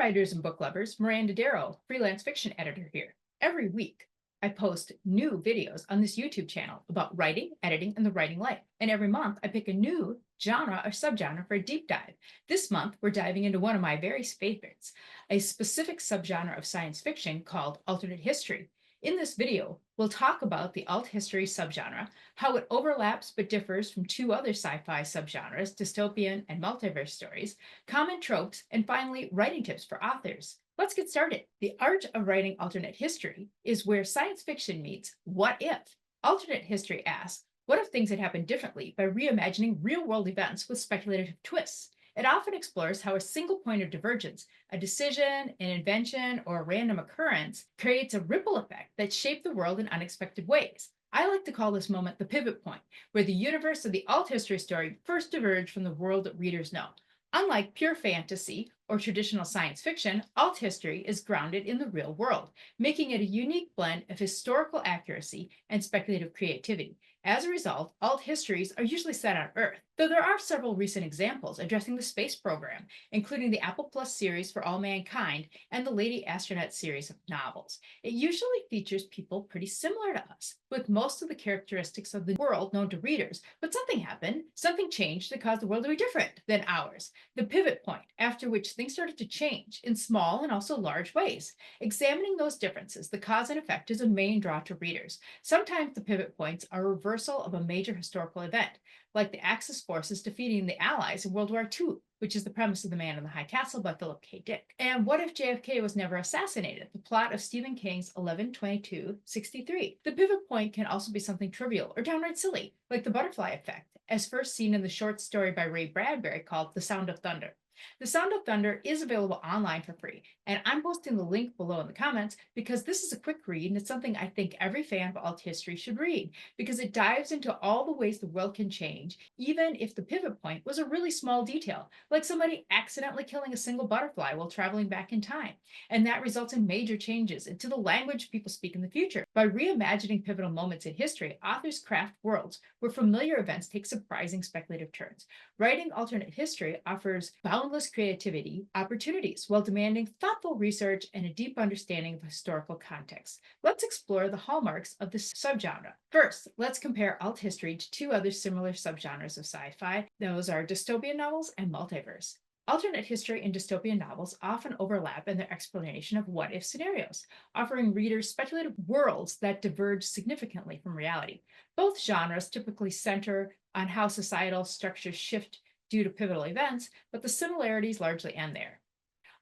writers and book lovers, Miranda Darrow, freelance fiction editor here. Every week, I post new videos on this YouTube channel about writing, editing, and the writing life. And every month, I pick a new genre or subgenre for a deep dive. This month, we're diving into one of my very favorites, a specific subgenre of science fiction called alternate history. In this video, we'll talk about the alt history subgenre, how it overlaps but differs from two other sci-fi subgenres, dystopian and multiverse stories, common tropes, and finally, writing tips for authors. Let's get started. The art of writing alternate history is where science fiction meets what if. Alternate history asks, what if things had happened differently by reimagining real-world events with speculative twists? It often explores how a single point of divergence, a decision, an invention, or a random occurrence, creates a ripple effect that shapes the world in unexpected ways. I like to call this moment the pivot point, where the universe of the alt history story first diverged from the world that readers know. Unlike pure fantasy or traditional science fiction, alt history is grounded in the real world, making it a unique blend of historical accuracy and speculative creativity. As a result, alt histories are usually set on Earth, though there are several recent examples addressing the space program, including the Apple Plus series for All Mankind and the Lady Astronaut series of novels. It usually features people pretty similar to us, with most of the characteristics of the world known to readers, but something happened, something changed that caused the world to be different than ours. The pivot point, after which things started to change in small and also large ways. Examining those differences, the cause and effect, is a main draw to readers. Sometimes the pivot points are a reversal of a major historical event, like the Axis forces defeating the Allies in World War II, which is the premise of The Man in the High Castle by Philip K. Dick. And what if JFK was never assassinated? The plot of Stephen King's 11/22/63. The pivot point can also be something trivial or downright silly, like the butterfly effect, as first seen in the short story by Ray Bradbury called The Sound of Thunder. The Sound of Thunder is available online for free, and I'm posting the link below in the comments because this is a quick read and it's something I think every fan of alt history should read because it dives into all the ways the world can change, even if the pivot point was a really small detail, like somebody accidentally killing a single butterfly while traveling back in time. And that results in major changes into the language people speak in the future. By reimagining pivotal moments in history, authors craft worlds where familiar events take surprising speculative turns. Writing alternate history offers boundless creativity opportunities while demanding thoughtful research and a deep understanding of historical context. Let's explore the hallmarks of this subgenre. First, let's compare alt history to two other similar subgenres of sci-fi. Those are dystopian novels and multiverse. Alternate history and dystopian novels often overlap in their explanation of what-if scenarios, offering readers speculative worlds that diverge significantly from reality. Both genres typically center on how societal structures shift due to pivotal events, but the similarities largely end there.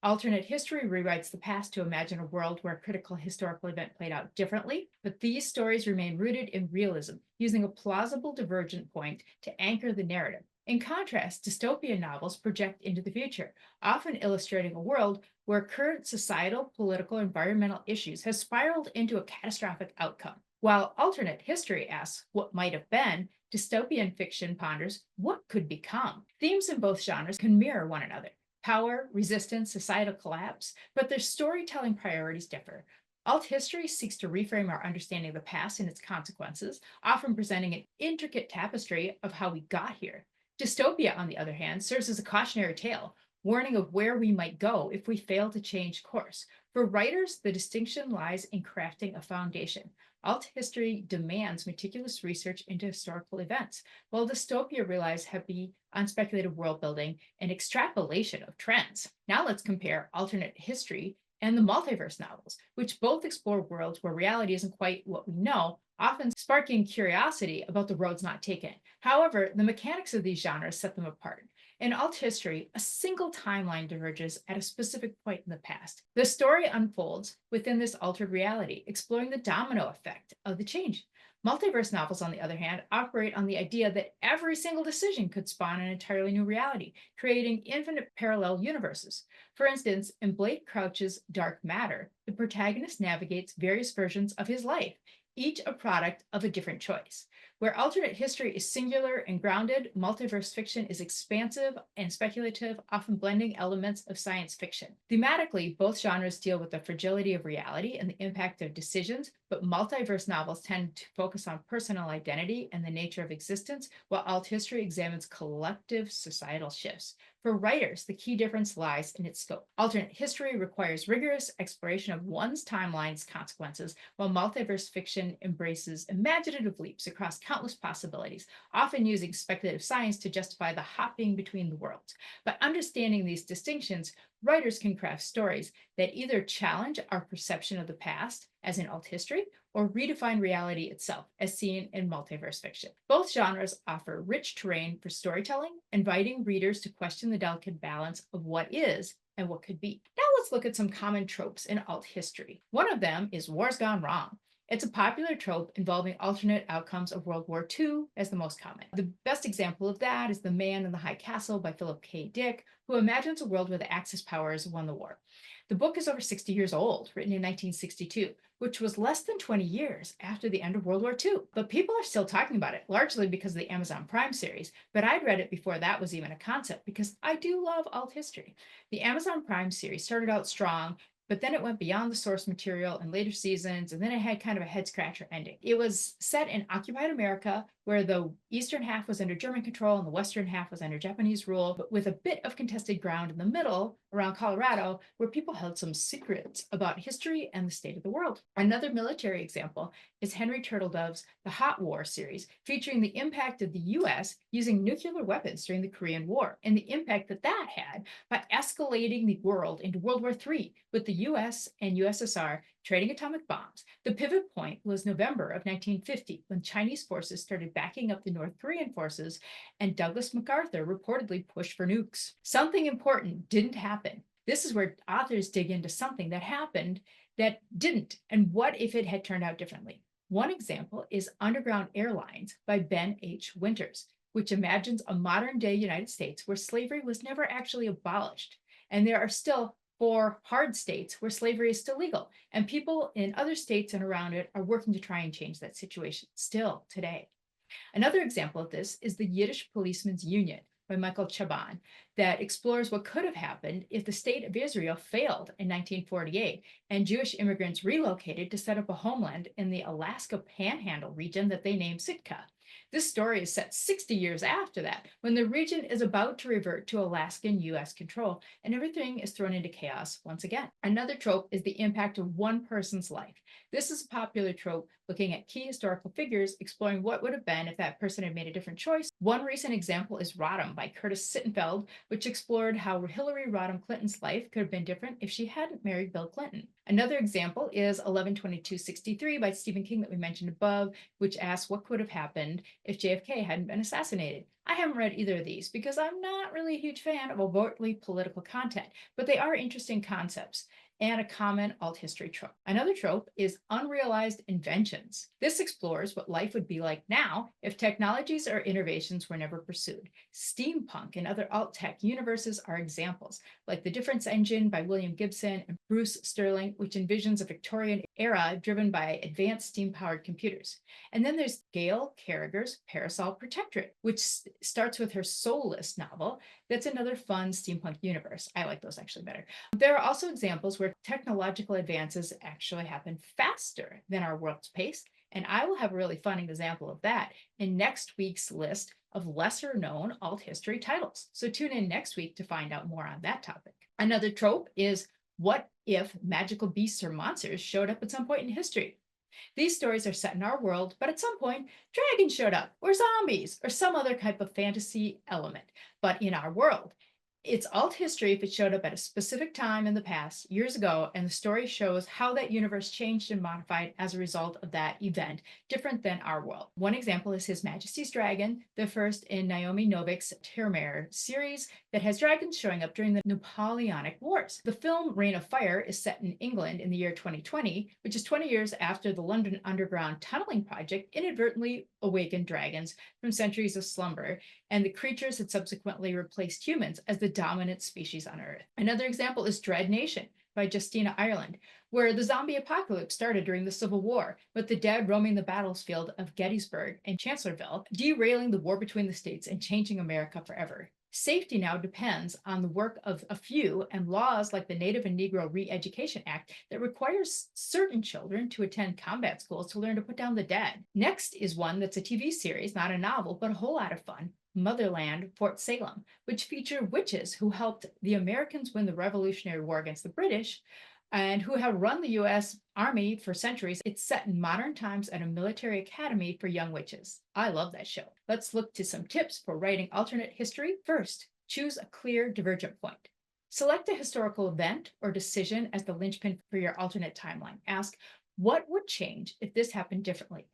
Alternate history rewrites the past to imagine a world where a critical historical event played out differently, but these stories remain rooted in realism, using a plausible divergent point to anchor the narrative. In contrast, dystopian novels project into the future, often illustrating a world where current societal, political, environmental issues have spiraled into a catastrophic outcome. While alternate history asks what might have been, dystopian fiction ponders what could become. Themes in both genres can mirror one another: power, resistance, societal collapse, but their storytelling priorities differ. Alt history seeks to reframe our understanding of the past and its consequences, often presenting an intricate tapestry of how we got here. Dystopia, on the other hand, serves as a cautionary tale, warning of where we might go if we fail to change course. For writers, the distinction lies in crafting a foundation. Alt history demands meticulous research into historical events, while dystopia relies heavily on speculative world building and extrapolation of trends. Now let's compare alternate history and the multiverse novels, which both explore worlds where reality isn't quite what we know, often sparking curiosity about the roads not taken. However, the mechanics of these genres set them apart. In alt history, a single timeline diverges at a specific point in the past. The story unfolds within this altered reality, exploring the domino effect of the change. Multiverse novels, on the other hand, operate on the idea that every single decision could spawn an entirely new reality, creating infinite parallel universes. For instance, in Blake Crouch's Dark Matter, the protagonist navigates various versions of his life, each a product of a different choice. Where alternate history is singular and grounded, multiverse fiction is expansive and speculative, often blending elements of science fiction. Thematically, both genres deal with the fragility of reality and the impact of decisions, but multiverse novels tend to focus on personal identity and the nature of existence, while alt history examines collective societal shifts. For writers, the key difference lies in its scope. Alternate history requires rigorous exploration of one's timeline's consequences, while multiverse fiction embraces imaginative leaps across countless possibilities, often using speculative science to justify the hopping between the worlds. By understanding these distinctions, writers can craft stories that either challenge our perception of the past, as in alt history, or redefine reality itself, as seen in multiverse fiction. Both genres offer rich terrain for storytelling, inviting readers to question the delicate balance of what is and what could be. Now let's look at some common tropes in alt history. One of them is wars gone wrong. It's a popular trope involving alternate outcomes of World War II as the most common. The best example of that is The Man in the High Castle by Philip K. Dick, who imagines a world where the Axis powers won the war. The book is over 60 years old, written in 1962, which was less than 20 years after the end of World War II. But people are still talking about it, largely because of the Amazon Prime series. But I'd read it before that was even a concept, because I do love alt history. The Amazon Prime series started out strong, but then it went beyond the source material in later seasons, and then it had kind of a head scratcher ending. It was set in occupied America, where the eastern half was under German control and the western half was under Japanese rule, but with a bit of contested ground in the middle around Colorado, where people held some secrets about history and the state of the world. Another military example is Henry Turtledove's The Hot War series, featuring the impact of the US using nuclear weapons during the Korean War, and the impact that that had by escalating the world into World War III, with the US and USSR trading atomic bombs. The pivot point was November of 1950, when Chinese forces started backing up the North Korean forces, and Douglas MacArthur reportedly pushed for nukes. Something important didn't happen. This is where authors dig into something that happened that didn't, and what if it had turned out differently. One example is Underground Airlines by Ben H. Winters, which imagines a modern-day United States where slavery was never actually abolished, and there are still 4 hard states where slavery is still legal, and people in other states and around it are working to try and change that situation still today. Another example of this is The Yiddish Policeman's Union by Michael Chabon, that explores what could have happened if the state of Israel failed in 1948 and Jewish immigrants relocated to set up a homeland in the Alaska Panhandle region that they named Sitka. This story is set 60 years after that, when the region is about to revert to Alaskan US control, and everything is thrown into chaos once again. Another trope is the impact of one person's life. This is a popular trope looking at key historical figures, exploring what would have been if that person had made a different choice. One recent example is Rodham by Curtis Sittenfeld, which explored how Hillary Rodham Clinton's life could have been different if she hadn't married Bill Clinton. Another example is 11/22/63 by Stephen King that we mentioned above, which asks what could have happened if JFK hadn't been assassinated. I haven't read either of these because I'm not really a huge fan of overtly political content, but they are interesting concepts and a common alt history trope. Another trope is unrealized inventions. This explores what life would be like now if technologies or innovations were never pursued. Steampunk and other alt tech universes are examples, like The Difference Engine by William Gibson and Bruce Sterling, which envisions a Victorian era driven by advanced steam-powered computers. And then there's Gail Carriger's Parasol Protectorate, which starts with her Soulless novel. That's another fun steampunk universe. I like those actually better. There are also examples where technological advances actually happen faster than our world's pace, and I will have a really fun example of that in next week's list of lesser known alt history titles. So tune in next week to find out more on that topic. Another trope is what if magical beasts or monsters showed up at some point in history? These stories are set in our world, but at some point, dragons showed up, or zombies, or some other type of fantasy element, but in our world. It's alt history if it showed up at a specific time in the past, years ago, and the story shows how that universe changed and modified as a result of that event, different than our world. One example is His Majesty's Dragon, the first in Naomi Novik's Termare series that has dragons showing up during the Napoleonic Wars. The film Reign of Fire is set in England in the year 2020, which is 20 years after the London Underground tunneling project inadvertently awakened dragons from centuries of slumber, and the creatures had subsequently replaced humans as the dominant species on Earth. Another example is Dread Nation by Justina Ireland, where the zombie apocalypse started during the Civil War, with the dead roaming the battlefield of Gettysburg and Chancellorsville, derailing the war between the states and changing America forever. Safety now depends on the work of a few and laws like the Native and Negro Re-Education Act that requires certain children to attend combat schools to learn to put down the dead. Next is one that's a TV series, not a novel, but a whole lot of fun. Motherland, Fort Salem, which feature witches who helped the Americans win the Revolutionary War against the British and who have run the US Army for centuries. It's set in modern times at a military academy for young witches. I love that show. Let's look to some tips for writing alternate history. First, choose a clear divergent point. Select a historical event or decision as the linchpin for your alternate timeline. Ask, what would change if this happened differently?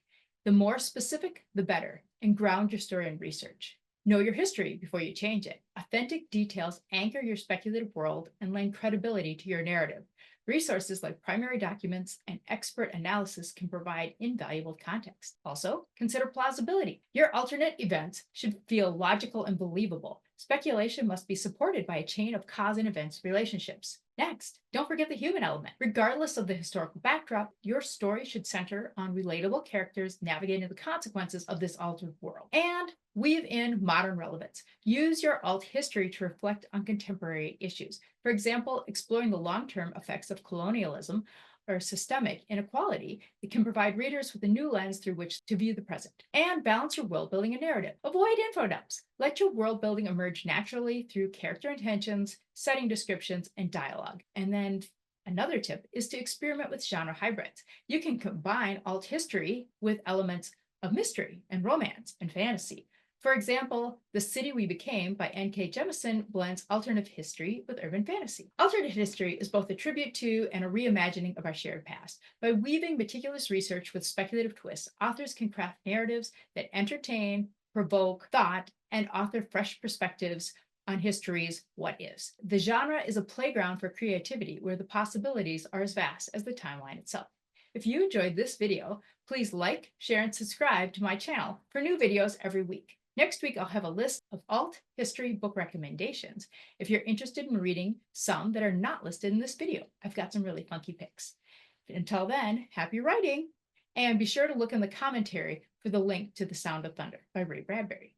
The more specific, the better, and ground your story in research. Know your history before you change it. Authentic details anchor your speculative world and lend credibility to your narrative. Resources like primary documents and expert analysis can provide invaluable context. Also, consider plausibility. Your alternate events should feel logical and believable. Speculation must be supported by a chain of cause and events relationships. Next, don't forget the human element. Regardless of the historical backdrop, your story should center on relatable characters navigating the consequences of this altered world. And weave in modern relevance. Use your alt history to reflect on contemporary issues. For example, exploring the long-term effects of colonialism or systemic inequality, it can provide readers with a new lens through which to view the present. And balance your world building and narrative. Avoid info dumps. Let your world building emerge naturally through character intentions, setting descriptions, and dialogue. And then another tip is to experiment with genre hybrids. You can combine alt history with elements of mystery and romance and fantasy. For example, The City We Became by N.K. Jemisin blends alternate history with urban fantasy. Alternate history is both a tribute to and a reimagining of our shared past. By weaving meticulous research with speculative twists, authors can craft narratives that entertain, provoke thought, and offer fresh perspectives on history's what-ifs. The genre is a playground for creativity where the possibilities are as vast as the timeline itself. If you enjoyed this video, please like, share, and subscribe to my channel for new videos every week. Next week, I'll have a list of alt history book recommendations if you're interested in reading some that are not listed in this video. I've got some really funky picks. Until then, happy writing, and be sure to look in the commentary for the link to The Sound of Thunder by Ray Bradbury.